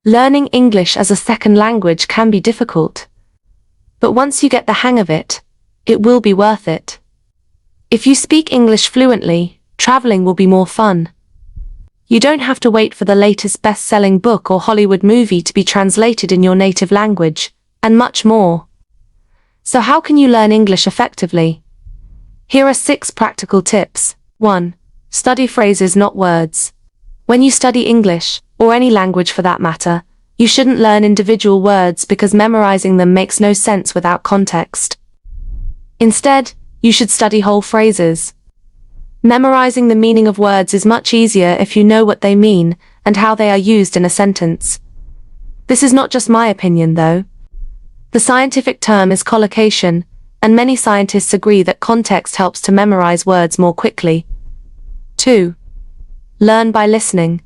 Learning English as a second language can be difficult. But once you get the hang of it, it will be worth it. If you speak English fluently, traveling will be more fun. You don't have to wait for the latest best-selling book or Hollywood movie to be translated in your native language, and much more. So how can you learn English effectively? Here are 6 practical tips. 1. Study phrases, not words. When you study English, or any language for that matter, you shouldn't learn individual words because memorizing them makes no sense without context. Instead, you should study whole phrases. Memorizing the meaning of words is much easier if you know what they mean and how they are used in a sentence. This is not just my opinion, though. The scientific term is collocation, and many scientists agree that context helps to memorize words more quickly. 2. Learn by listening.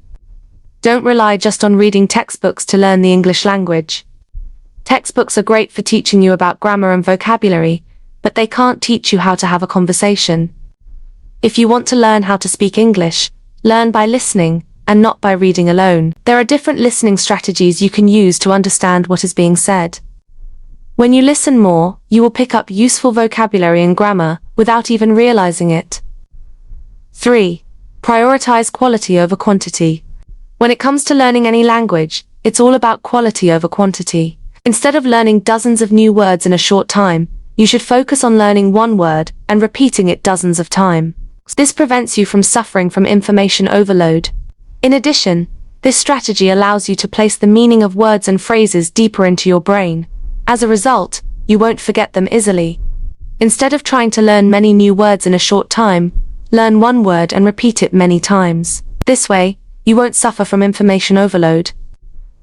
Don't rely just on reading textbooks to learn the English language. Textbooks are great for teaching you about grammar and vocabulary, but they can't teach you how to have a conversation. If you want to learn how to speak English, learn by listening, and not by reading alone. There are different listening strategies you can use to understand what is being said. When you listen more, you will pick up useful vocabulary and grammar without even realizing it. 3. Prioritize quality over quantity. When it comes to learning any language, it's all about quality over quantity. Instead of learning dozens of new words in a short time, you should focus on learning one word and repeating it dozens of times. This prevents you from suffering from information overload. In addition, this strategy allows you to place the meaning of words and phrases deeper into your brain. As a result, you won't forget them easily. Instead of trying to learn many new words in a short time, learn one word and repeat it many times. This way, you won't suffer from information overload.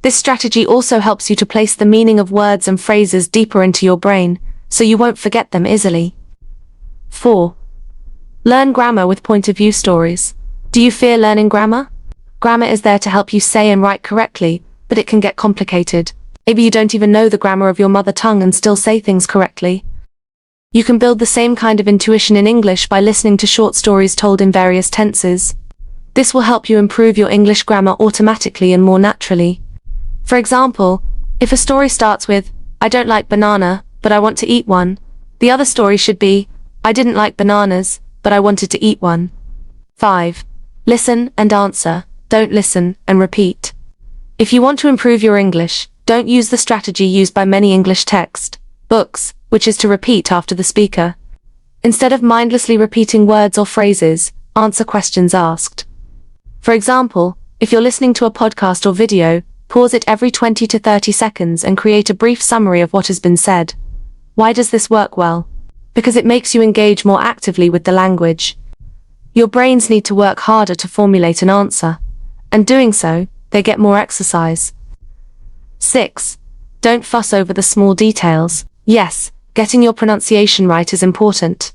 This strategy also helps you to place the meaning of words and phrases deeper into your brain, so you won't forget them easily. 4. Learn grammar with point-of-view stories. Do you fear learning grammar? Grammar is there to help you say and write correctly, but it can get complicated. Maybe you don't even know the grammar of your mother tongue and still say things correctly. You can build the same kind of intuition in English by listening to short stories told in various tenses. This will help you improve your English grammar automatically and more naturally. For example, if a story starts with, "I don't like banana, but I want to eat one," the other story should be, "I didn't like bananas, but I wanted to eat one." 5. Listen and answer. Don't listen and repeat. If you want to improve your English, don't use the strategy used by many English text books, which is to repeat after the speaker. Instead of mindlessly repeating words or phrases, answer questions asked. For example, if you're listening to a podcast or video, pause it every 20 to 30 seconds and create a brief summary of what has been said. Why does this work well? Because it makes you engage more actively with the language. Your brains need to work harder to formulate an answer, and doing so, they get more exercise. 6. Don't fuss over the small details. Yes, getting your pronunciation right is important.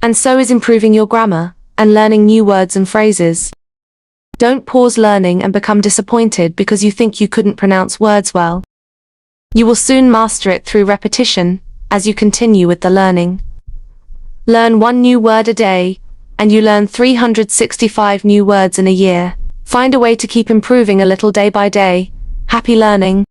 And so is improving your grammar, and learning new words and phrases. Don't pause learning and become disappointed because you think you couldn't pronounce words well. You will soon master it through repetition, as you continue with the learning. Learn one new word a day, and you learn 365 new words in a year. Find a way to keep improving a little day by day. Happy learning!